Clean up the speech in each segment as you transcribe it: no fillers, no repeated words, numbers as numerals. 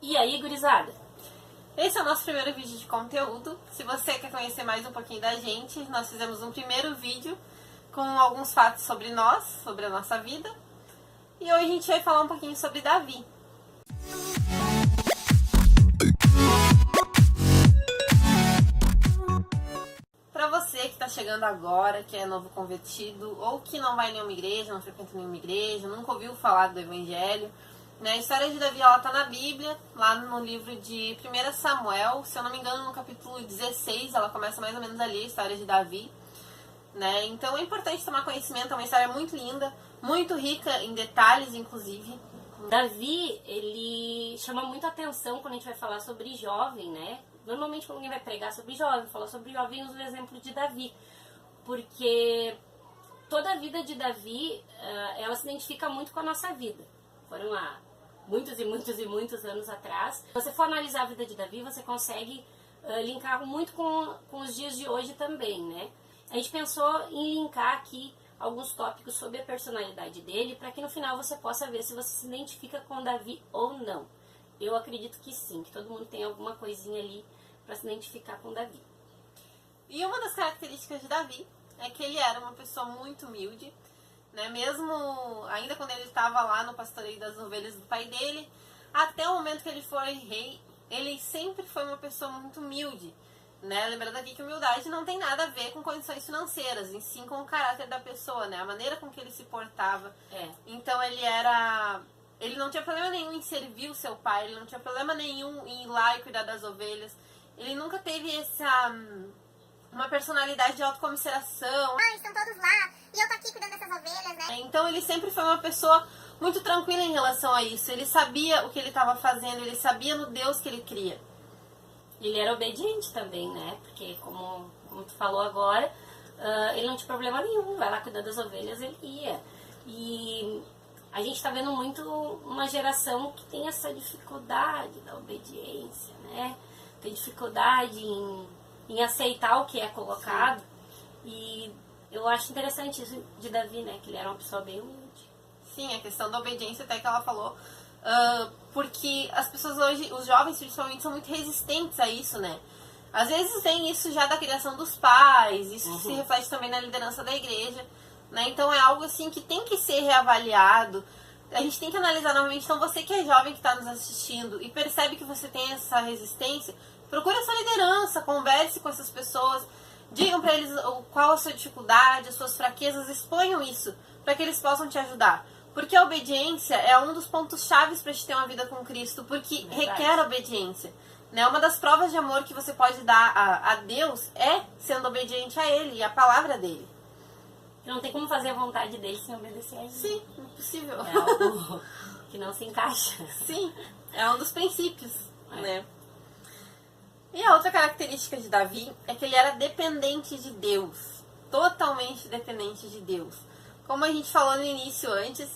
E aí, gurizada? Esse é o nosso primeiro vídeo de conteúdo. Se você quer conhecer mais um pouquinho da gente, nós fizemos um primeiro vídeo com alguns fatos sobre nós, sobre a nossa vida. E hoje a gente vai falar um pouquinho sobre Davi. Para você que está chegando agora, que é novo convertido, ou que não vai em nenhuma igreja, não frequenta nenhuma igreja, nunca ouviu falar do Evangelho, a história de Davi está na Bíblia, lá no livro de 1 Samuel, se eu não me engano, no capítulo 16, ela começa mais ou menos ali, a história de Davi. Então é importante tomar conhecimento, é uma história muito linda, muito rica em detalhes, inclusive. Davi, ele chama muita atenção quando a gente vai falar sobre jovem, né? Normalmente quando alguém vai pregar sobre jovem, falar sobre jovem, usa o exemplo de Davi. Porque toda a vida de Davi, ela se identifica muito com a nossa vida. Foram há muitos e muitos e muitos anos atrás. Se você for analisar a vida de Davi, você consegue linkar muito com os dias de hoje também, né? A gente pensou em linkar aqui alguns tópicos sobre a personalidade dele, para que no final você possa ver se você se identifica com Davi ou não. Eu acredito que sim, que todo mundo tem alguma coisinha ali para se identificar com Davi. E uma das características de Davi é que ele era uma pessoa muito humilde, mesmo ainda quando ele estava lá no pastoreio das ovelhas do pai dele, até o momento que ele foi rei, ele sempre foi uma pessoa muito humilde. Lembrando aqui que humildade não tem nada a ver com condições financeiras, em sim com o caráter da pessoa, a maneira com que ele se portava. Então ele não tinha problema nenhum em servir o seu pai, ele não tinha problema nenhum em ir lá e cuidar das ovelhas. Ele nunca teve uma personalidade de autocomiseração. Estão todos lá e eu tô aqui cuidando dessas ovelhas, Então ele sempre foi uma pessoa muito tranquila em relação a isso. Ele sabia o que ele estava fazendo, ele sabia no Deus que ele cria. Ele era obediente também, né? Porque, como tu falou agora, ele não tinha problema nenhum. Vai lá cuidar das ovelhas, ele ia. E a gente tá vendo muito uma geração que tem essa dificuldade da obediência, né? Tem dificuldade em aceitar o que é colocado. Sim. E eu acho interessante isso de Davi, né? Que ele era uma pessoa bem humilde. Sim, a questão da obediência até que ela falou... porque as pessoas hoje, os jovens principalmente, são muito resistentes a isso, Às vezes tem isso já da criação dos pais, isso se reflete também na liderança da igreja, Então é algo assim que tem que ser reavaliado, a gente tem que analisar novamente. Então você que é jovem que está nos assistindo e percebe que você tem essa resistência, procure essa liderança, converse com essas pessoas, digam para eles qual a sua dificuldade, as suas fraquezas, exponham isso, para que eles possam te ajudar. Porque a obediência é um dos pontos chaves para a gente ter uma vida com Cristo, porque requer obediência. Uma das provas de amor que você pode dar a Deus é sendo obediente a Ele e à palavra dele. Não tem como fazer a vontade dele sem obedecer a Ele. Sim, impossível. É algo que não se encaixa. Sim, é um dos princípios, E a outra característica de Davi é que ele era dependente de Deus. Totalmente dependente de Deus. Como a gente falou no início antes,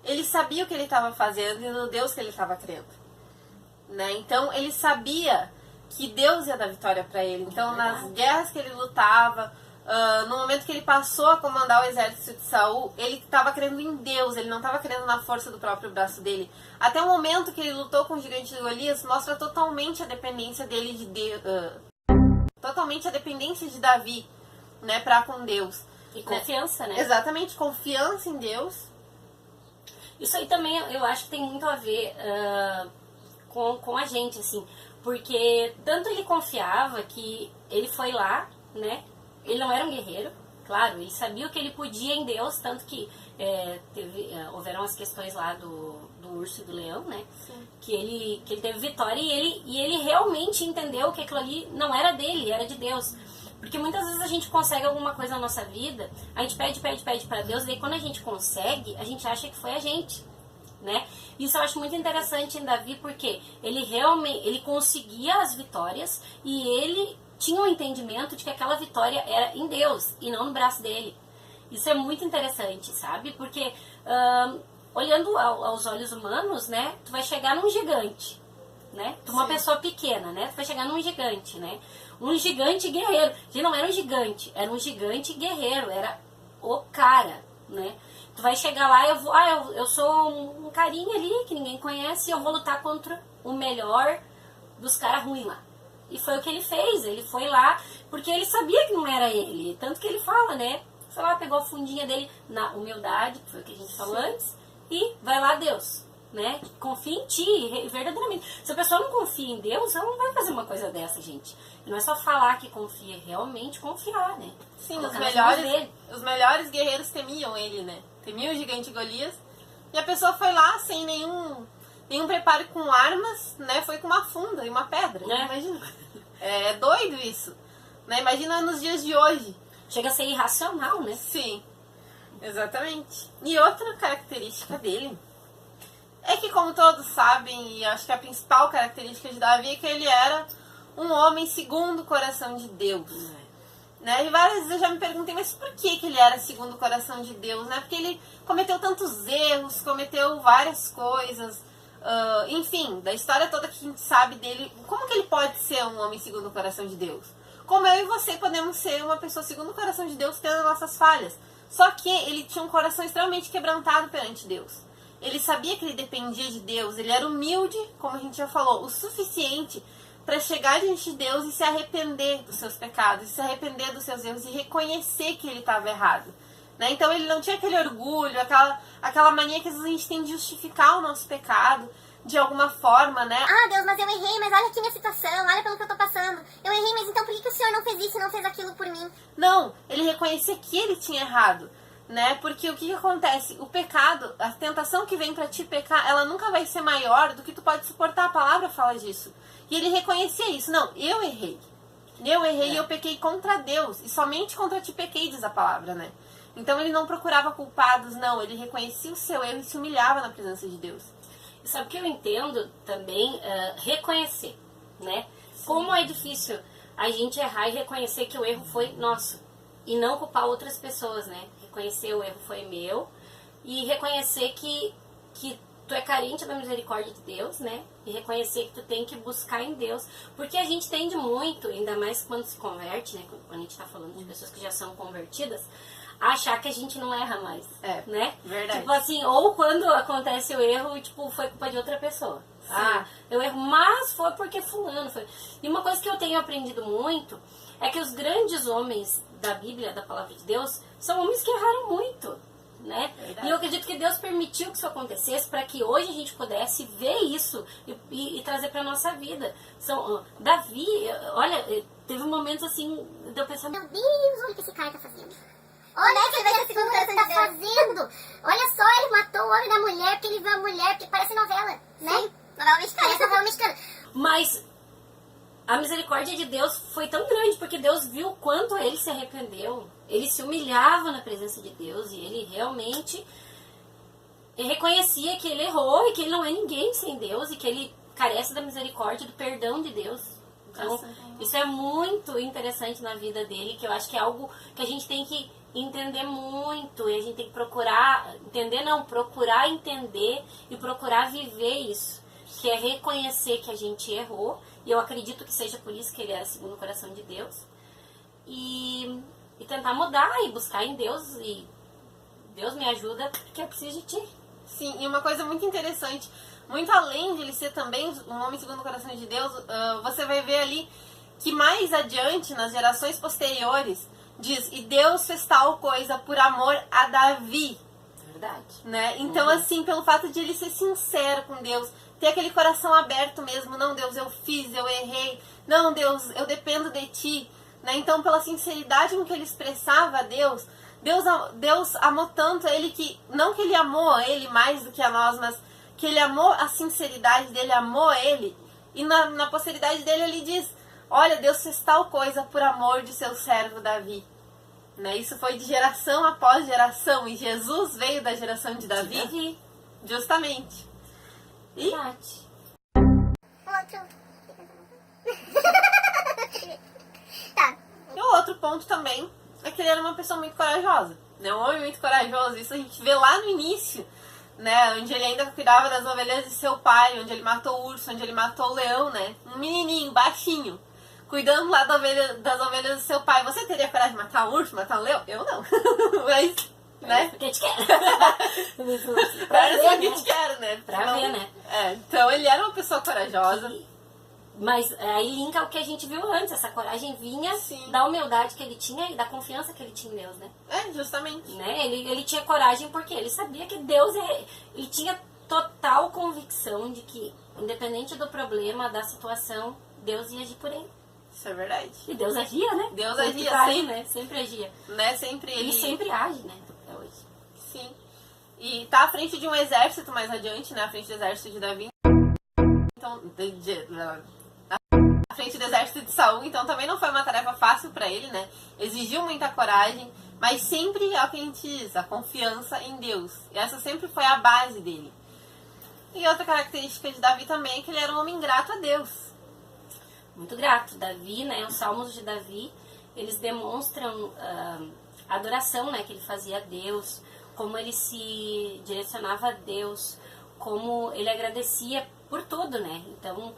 ele sabia o que ele estava fazendo e no Deus que ele estava crendo. Então ele sabia que Deus ia dar vitória para ele. Então nas guerras que ele lutava, no momento que ele passou a comandar o exército de Saul, ele estava crendo em Deus, ele não estava crendo na força do próprio braço dele. Até o momento que ele lutou com o gigante de Golias, mostra totalmente a dependência dele de Deus, totalmente a dependência de Davi, para com Deus. E confiança, Exatamente, confiança em Deus. Isso aí também eu acho que tem muito a ver com a gente, assim. Porque tanto ele confiava que ele foi lá, Ele não era um guerreiro, claro, ele sabia o que ele podia em Deus, tanto que houveram as questões lá do urso e do leão, Sim. Que ele teve vitória e ele realmente entendeu que aquilo ali não era dele, era de Deus. Porque muitas vezes a gente consegue alguma coisa na nossa vida, a gente pede pra Deus, e daí quando a gente consegue, a gente acha que foi a gente, Isso eu acho muito interessante em Davi, porque ele conseguia as vitórias e ele tinha um entendimento de que aquela vitória era em Deus e não no braço dele. Isso é muito interessante, sabe? Porque olhando aos olhos humanos, tu vai chegar num gigante, Tu uma pessoa pequena, Tu vai chegar num gigante, Um gigante guerreiro. Ele não era um gigante, era um gigante guerreiro, era o cara, Tu vai chegar lá, eu sou um carinha ali que ninguém conhece e eu vou lutar contra o melhor dos caras ruins lá. E foi o que ele fez. Ele foi lá porque ele sabia que não era ele. Tanto que ele fala, né? Foi lá, pegou a fundinha dele na humildade, que foi o que a gente falou antes, e vai lá, Deus, né? Confia em ti, verdadeiramente. Se a pessoa não confia em Deus, ela não vai fazer uma coisa dessa, gente. E não é só falar que confia, é realmente confiar, né? Sim, os Colocar melhores guerreiros temiam ele, né? Temiam o gigante Golias. E a pessoa foi lá sem nenhum preparo com armas, né? Foi com uma funda e uma pedra. Né? Imagina. É doido isso. Né? Imagina nos dias de hoje. Chega a ser irracional, né? Sim, exatamente. E outra característica dele é que, como todos sabem, e acho que a principal característica de Davi é que ele era um homem segundo o coração de Deus. Né? E várias vezes eu já me perguntei, mas por que ele era segundo o coração de Deus? Né? Porque ele cometeu tantos erros, cometeu várias coisas, enfim, da história toda que a gente sabe dele. Como que ele pode ser um homem segundo o coração de Deus? Como eu e você podemos ser uma pessoa segundo o coração de Deus, tendo nossas falhas. Só que ele tinha um coração extremamente quebrantado perante Deus. Ele sabia que ele dependia de Deus, ele era humilde, como a gente já falou, o suficiente para chegar diante de Deus e se arrepender dos seus pecados, se arrepender dos seus erros e reconhecer que ele estava errado. Né? Então ele não tinha aquele orgulho, aquela mania que às vezes a gente tem de justificar o nosso pecado de alguma forma, né? Ah, Deus, mas eu errei, mas olha aqui minha situação, olha pelo que eu tô passando. Eu errei, mas então por que o Senhor não fez isso e não fez aquilo por mim? Não, ele reconhecia que ele tinha errado, né? Porque o que acontece? O pecado, a tentação que vem pra te pecar, ela nunca vai ser maior do que tu pode suportar. A palavra fala disso. E ele reconhecia isso. Não, eu errei. E eu pequei contra Deus. E somente contra ti pequei, diz a palavra, né? Então ele não procurava culpados, não. Ele reconhecia o seu erro e se humilhava na presença de Deus. E sabe o que eu entendo também? Reconhecer, né? Sim. Como é difícil a gente errar e reconhecer que o erro foi nosso. E não culpar outras pessoas, né? Reconhecer o erro foi meu. E reconhecer que tu é carente da misericórdia de Deus, né? E reconhecer que tu tem que buscar em Deus. Porque a gente tende muito, ainda mais quando se converte, né? Quando a gente tá falando de pessoas que já são convertidas, a achar que a gente não erra mais, né? Verdade. Tipo assim, ou quando acontece o erro, tipo, foi culpa de outra pessoa. Sim. Ah, eu erro, mas foi porque fulano foi. E uma coisa que eu tenho aprendido muito é que os grandes homens da Bíblia, da Palavra de Deus, são homens que erraram muito, né? Verdade. E eu acredito que Deus permitiu que isso acontecesse para que hoje a gente pudesse ver isso e trazer para nossa vida. Davi, olha, teve momentos assim, de eu pensar, meu Deus, olha o que esse cara tá fazendo. Olha o que esse cara tá fazendo. Olha só, ele matou o homem da mulher porque ele viu a mulher, porque parece novela, né? Sim, novela mexicana. Parece novela mexicana. Mas a misericórdia de Deus foi tão grande, porque Deus viu o quanto ele se arrependeu. Ele se humilhava na presença de Deus e ele realmente reconhecia que ele errou e que ele não é ninguém sem Deus e que ele carece da misericórdia, do perdão de Deus. Então, isso é muito interessante na vida dele, que eu acho que é algo que a gente tem que entender muito e a gente tem que procurar entender e procurar viver isso, que é reconhecer que a gente errou. E eu acredito que seja por isso que ele era segundo o coração de Deus. E tentar mudar e buscar em Deus. E Deus me ajuda porque eu preciso de ti. Sim, e uma coisa muito interessante, muito além de ele ser também um homem segundo o coração de Deus, você vai ver ali que mais adiante, nas gerações posteriores, diz, e Deus fez tal coisa por amor a Davi. Verdade. Né? Então, assim, pelo fato de ele ser sincero com Deus, ter aquele coração aberto mesmo, não, Deus, eu fiz, eu errei, não, Deus, eu dependo de ti, né? Então, pela sinceridade com que ele expressava a Deus, Deus amou tanto a ele que, não que ele amou a ele mais do que a nós, mas que ele amou a sinceridade dele, amou ele, e na posteridade dele ele diz, olha, Deus fez tal coisa por amor de seu servo Davi. Né? Isso foi de geração após geração, e Jesus veio da geração de Davi. Justamente. E? Outro. Tá. E o outro ponto também é que ele era uma pessoa muito corajosa. Né? Um homem muito corajoso. Isso a gente vê lá no início, né? Onde ele ainda cuidava das ovelhas de seu pai, onde ele matou o urso, onde ele matou o leão, né? Um menininho, baixinho, cuidando lá das ovelhas do seu pai. Você teria coragem de matar um urso, matar um leão? Eu não. Mas né? Porque te quero. Pra ver, né? te quero, né? Pra Então, ver, né? Então ele era uma pessoa corajosa. Mas aí linka o que a gente viu antes. Essa coragem vinha Sim. da humildade que ele tinha e da confiança que ele tinha em Deus, né? Justamente. Né? Ele tinha coragem porque ele sabia que Deus... Ele tinha total convicção de que, independente do problema, da situação, Deus ia agir por ele. Isso é verdade. E Deus agia, né? Deus Sempre agia age, sempre. né? Sempre agia. Né? Sempre Ele sempre age, né? Até hoje. Sim. E tá à frente de um exército mais adiante, né? À frente do exército de Davi. Então, à frente do exército de Saul, então também não foi uma tarefa fácil pra ele, né? Exigiu muita coragem, mas sempre é o que a gente diz, a confiança em Deus. E essa sempre foi a base dele. E outra característica de Davi também é que ele era um homem grato a Deus. Muito grato. Davi, né? Os salmos de Davi, eles demonstram a adoração, né? Que ele fazia a Deus, como ele se direcionava a Deus, como ele agradecia por tudo, né? Então,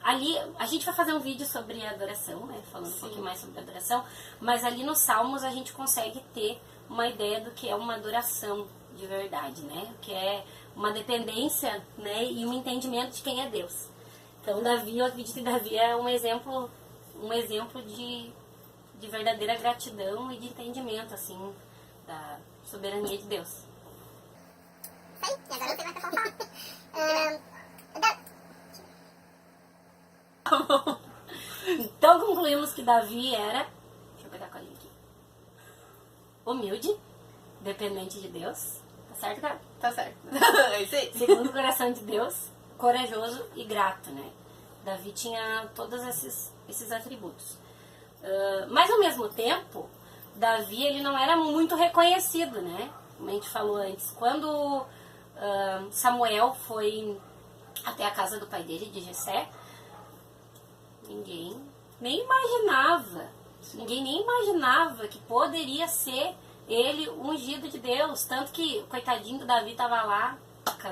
ali, a gente vai fazer um vídeo sobre a adoração, né? Falando um pouquinho mais sobre a adoração, mas ali nos salmos a gente consegue ter uma ideia do que é uma adoração de verdade, né? Que é uma dependência, né? E um entendimento de quem é Deus. Então, Davi, eu acredito que Davi é um exemplo de verdadeira gratidão e de entendimento, assim, da soberania de Deus. Sim, e agora eu tenho mais pra falar. Então, concluímos que Davi era... Deixa eu pegar a colinha aqui. Humilde, dependente de Deus. Tá certo, cara? Tá certo. É isso aí. Segundo o coração de Deus, corajoso e grato, né? Davi tinha todos esses atributos. Mas, ao mesmo tempo, Davi ele não era muito reconhecido, né? Como a gente falou antes. Quando Samuel foi até a casa do pai dele, de Jessé, ninguém nem imaginava que poderia ser ele o ungido de Deus. Tanto que o coitadinho do Davi estava lá com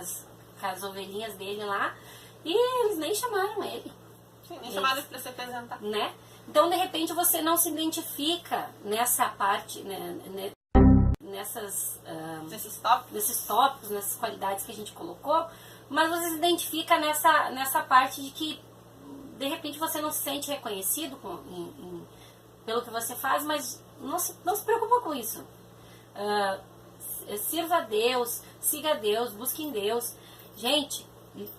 as ovelhinhas dele lá e eles nem chamaram ele. Sim, nem chamaram ele para se apresentar. Né? Então, de repente, você não se identifica nessa parte, né, nesses tópicos, nessas qualidades que a gente colocou, mas você se identifica nessa parte de que, de repente, você não se sente reconhecido pelo que você faz, mas não se preocupa com isso. Sirva a Deus, siga a Deus, busque em Deus. Gente,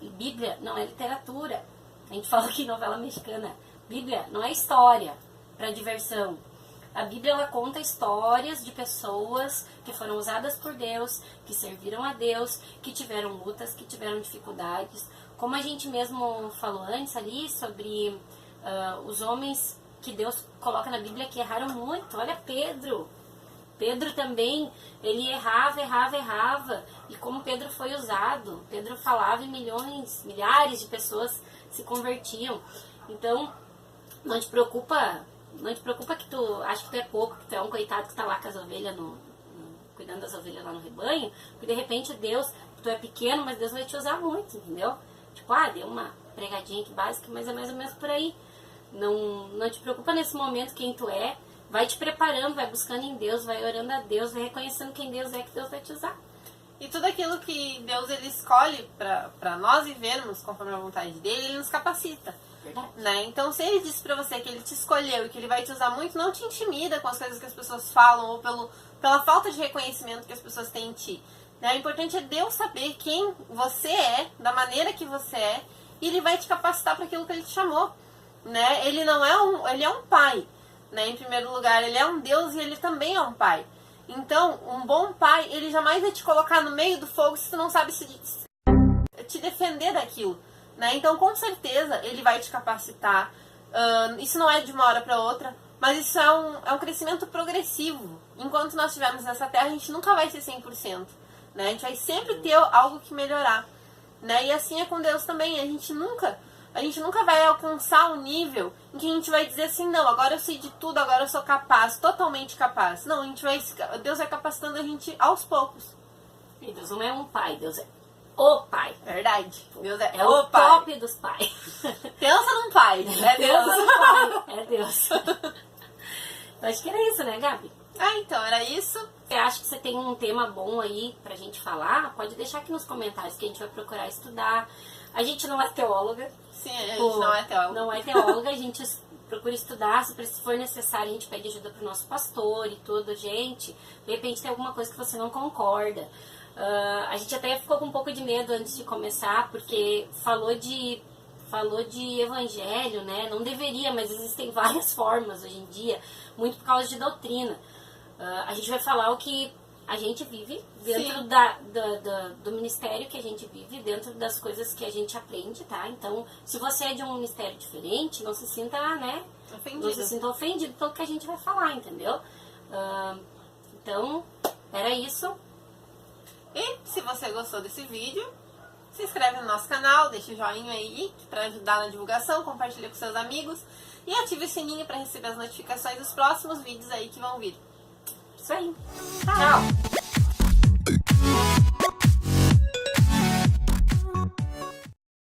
Bíblia não é literatura. A gente fala aqui novela mexicana. Bíblia não é história para diversão. A Bíblia ela conta histórias de pessoas que foram usadas por Deus, que serviram a Deus, que tiveram lutas, que tiveram dificuldades. Como a gente mesmo falou antes ali sobre os homens que Deus coloca na Bíblia que erraram muito. Olha Pedro. Pedro também, ele errava. E como Pedro foi usado, Pedro falava e milhares de pessoas se convertiam. Então, não te preocupa que tu acha que tu é pouco, que tu é um coitado que tá lá com as ovelhas, cuidando das ovelhas lá no rebanho, porque de repente Deus, tu é pequeno, mas Deus vai te usar muito, entendeu? Tipo, deu uma pregadinha aqui básica, mas é mais ou menos por aí. Não te preocupa nesse momento quem tu é, vai te preparando, vai buscando em Deus, vai orando a Deus, vai reconhecendo quem Deus é, que Deus vai te usar. E tudo aquilo que Deus ele escolhe para nós vivermos conforme a vontade dele, ele nos capacita. Verdade. Né? Então, se ele disse pra você que ele te escolheu e que ele vai te usar muito, não te intimida com as coisas que as pessoas falam ou pela falta de reconhecimento que as pessoas têm em ti. Né? O importante é Deus saber quem você é, da maneira que você é, e ele vai te capacitar para aquilo que ele te chamou. Né? Ele é um pai. Né? Em primeiro lugar, ele é um Deus e ele também é um pai. Então, um bom pai, ele jamais vai te colocar no meio do fogo se tu não sabe te defender daquilo. Né? Então, com certeza, ele vai te capacitar. Isso não é de uma hora para outra, mas isso é um crescimento progressivo. Enquanto nós estivermos nessa terra, a gente nunca vai ser 100%. Né? A gente vai sempre ter algo que melhorar. Né? E assim é com Deus também. A gente nunca vai alcançar um nível em que a gente vai dizer assim, não, agora eu sei de tudo, agora eu sou capaz, totalmente capaz. Não, Deus vai capacitando a gente aos poucos. E Deus não é um pai, Deus é o pai. Verdade. Deus é o pai. top dos pais. Pensa num pai, é Deus. Pensa num pai, é Deus. Eu acho que era isso, né, Gabi? Então, era isso. Você acha que você tem um tema bom aí pra gente falar? Pode deixar aqui nos comentários que a gente vai procurar estudar. A gente não é teóloga. Sim, a gente não é teóloga. Não é teóloga, a gente procura estudar. Se for necessário, a gente pede ajuda pro nosso pastor e tudo. Gente, de repente tem alguma coisa que você não concorda. A gente até ficou com um pouco de medo antes de começar, porque falou de evangelho, né? Não deveria, mas existem várias formas hoje em dia, muito por causa de doutrina. A gente vai falar o que a gente vive dentro do ministério que a gente vive, dentro das coisas que a gente aprende, tá? Então, se você é de um ministério diferente, não se sinta, né? Ofendido. Não se sinta ofendido pelo que a gente vai falar, entendeu? Então, era isso. E se você gostou desse vídeo, se inscreve no nosso canal, deixa o joinha aí para ajudar na divulgação, compartilha com seus amigos e ative o sininho para receber as notificações dos próximos vídeos aí que vão vir. Isso aí. Tchau!